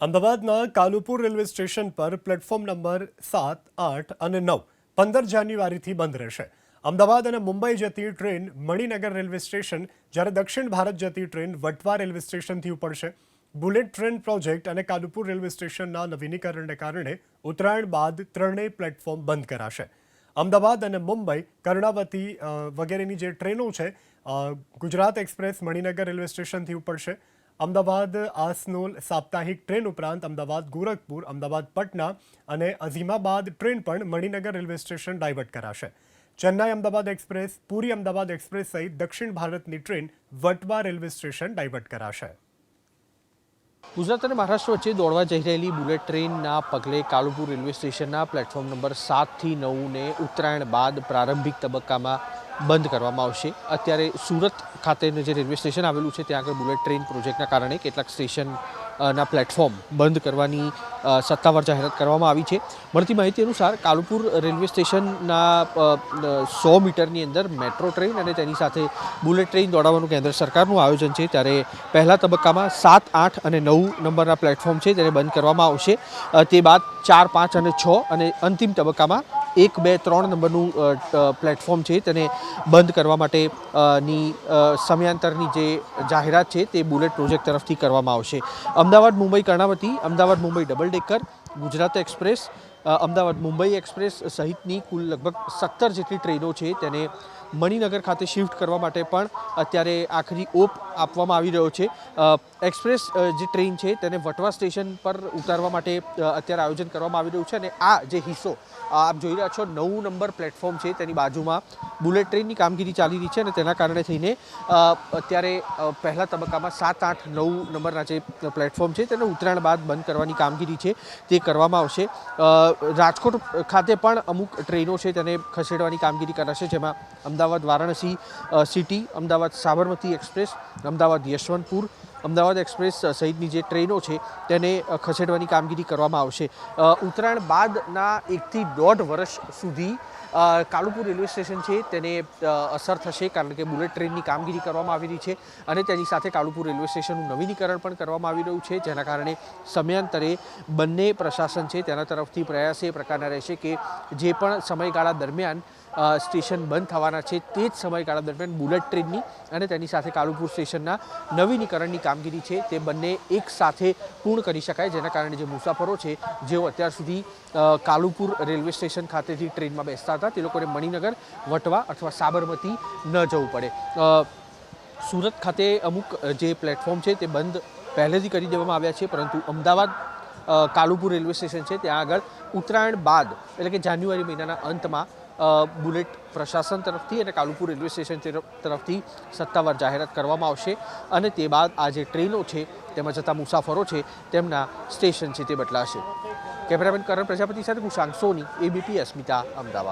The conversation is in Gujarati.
અમદાવાદના કાલુપુર રેલવે સ્ટેશન પર પ્લેટફોર્મ નંબર 7, 8 અને 9 15 જાન્યુઆરીથી બંધ રહેશે. અમદાવાદ અને મુંબઈ જતી ટ્રેન મણિનગર રેલવે સ્ટેશન, જ્યારે દક્ષિણ ભારત જતી ટ્રેન વટવા રેલવે સ્ટેશનથી ઉપડશે. બુલેટ ટ્રેન પ્રોજેક્ટ અને કાલુપુર રેલવે સ્ટેશનના નવીનીકરણને કારણે ઉત્તરાયણ બાદ ત્રણેય પ્લેટફોર્મ બંધ કરાશે. અમદાવાદ અને મુંબઈ, કર્ણાવતી વગેરેની જે ટ્રેનો છે, ગુજરાત એક્સપ્રેસ મણિનગર રેલવે સ્ટેશનથી ઉપડશે. અમદાવાદ આસનોલ સાપ્તાહિક ટ્રેન ઉપરાંત અમદાવાદ ગોરખપુર, અમદાવાદ પટના અને અઝીમાબાદ ટ્રેન પણ મણિનગર રેલવે સ્ટેશન ડાયવર્ટ કરાશે. ચેન્નાઈ અમદાવાદ એક્સપ્રેસ, પુરી અમદાવાદ એક્સપ્રેસ સહિત દક્ષિણ ભારતની train Vatva railway station divert કરાશે. ગુજરાત અને મહારાષ્ટ્ર વચ્ચે દોડવા જઈ રહેલી બુલેટ ટ્રેનના પગલે કાલુપુર રેલવે સ્ટેશનના પ્લેટફોર્મ નંબર 7થી 9ને ઉત્તરાયણ બાદ પ્રારંભિક તબક્કામાં બંધ કરવામાં આવશે. અત્યારે સુરત ખાતેનું જે રેલવે સ્ટેશન આવેલું છે ત્યાં આગળ બુલેટ ટ્રેન પ્રોજેક્ટના કારણે કેટલાક સ્ટેશનના પ્લેટફોર્મ બંધ કરવાની સત્તાવાર જાહેરાત કરવામાં આવી છે. મળતી માહિતી અનુસાર કાલુપુર રેલવે સ્ટેશનના 100 મીટરની અંદર મેટ્રો ટ્રેન અને તેની સાથે બુલેટ ટ્રેન દોડાવવાનું કેન્દ્ર સરકારનું આયોજન છે. ત્યારે પહેલા તબક્કામાં 7, 8 અને 9 નંબરના પ્લેટફોર્મ છે તેને બંધ કરવામાં આવશે. તે બાદ 4, 5 અને 6 અને અંતિમ તબક્કામાં 1, 2, 3 નંબરનું પ્લેટફોર્મ છે તેને બંધ કરવા માટેની સમયાંતરની જે જાહેરાત છે તે બુલેટ પ્રોજેક્ટ તરફથી કરવામાં આવશે. Ahmedabad Mumbai Karnavati, Ahmedabad Mumbai double decker, Gujarat express, Ahmedabad Mumbai express સહિતની કુલ લગભગ 17 જેટલી ટ્રેનો છે તેને મણિનગર ખાતે શિફ્ટ કરવા માટે પણ અત્યારે આખરી ઓપ આપવામાં આવી રહ્યો છે. એક્સપ્રેસ જે ટ્રેન છે તેને વટવા સ્ટેશન પર ઉતારવા માટે અત્યારે આયોજન કરવામાં આવી રહ્યું છે. અને આ જે હિસ્સો આપ જોઈ રહ્યા છો, 9 નંબર પ્લેટફોર્મ છે તેની બાજુમાં બુલેટ ટ્રેનની કામગીરી ચાલી રહી છે અને તેના કારણે થઈને અત્યારે પહેલા તબક્કામાં 7, 8, 9 નંબરના જે પ્લેટફોર્મ છે તેને ઉત્તરાયણ બાદ બંધ કરવાની કામગીરી છે તે કરવામાં આવશે. રાજકોટ ખાતે પણ અમુક ટ્રેનો છે તેને ખસેડવાની કામગીરી કરાશે, જેમાં Ahmedabad Varanasi city, Ahmedabad Sabarmati express, Ahmedabad Yeshwantpur, Ahmedabad express સહિતની જે ટ્રેનો છે તેને ખસેડવાની કામગીરી કરવામાં આવશે. ઉત્તરાયણ બાદના 1 થી 1.5 વર્ષ સુધી કાલુપુર રેલવે સ્ટેશન છે તેને અસર થશે, કારણ કે બુલેટ ટ્રેનની કામગીરી કરવામાં આવી રહી છે અને તેની સાથે કાલુપુર રેલવે સ્ટેશનનું નવીનીકરણ પણ કરવામાં આવી રહ્યું છે. જેના કારણે સમયાંતરે બંને પ્રશાસન છે તેના તરફથી પ્રયાસ એ પ્રકારના રહેશે કે જે પણ સમયગાળા દરમિયાન સ્ટેશન બંધ થવાના છે તે જ સમયગાળા દરમિયાન બુલેટ ટ્રેનની અને તેની સાથે કાલુપુર સ્ટેશનના નવીનીકરણની કામગીરી છે તે બંને એક સાથે પૂર્ણ કરી શકાય, જેના કારણે જે મુસાફરો છે જેઓ અત્યાર સુધી કાલુપુર રેલવે સ્ટેશન ખાતેથી ટ્રેનમાં બેસતા હતા તે લોકોને મણિનગર, વટવા અથવા સાબરમતી ન જવું પડે. સુરત ખાતે અમુક જે પ્લેટફોર્મ છે તે બંધ પહેલેથી કરી દેવામાં આવ્યા છે, પરંતુ અમદાવાદ કાલુપુર રેલવે સ્ટેશન છે ત્યાં આગળ ઉત્તરાયણ બાદ એટલે કે જાન્યુઆરી મહિનાના અંતમાં બુલેટ પ્રશાસન તરફથી અને કાલુપુર રેલવે સ્ટેશન તરફથી સત્તાવાર જાહેરાત કરવામાં આવશે અને તે બાદ આ જે ટ્રેનો છે તેમાં જતા મુસાફરો છે તેમના સ્ટેશન છે તે બદલાશે. કેમેરામેન કરણ પ્રજાપતિ સાથે કુશાંક સોની, ABP અસ્મિતા, અમદાવાદ.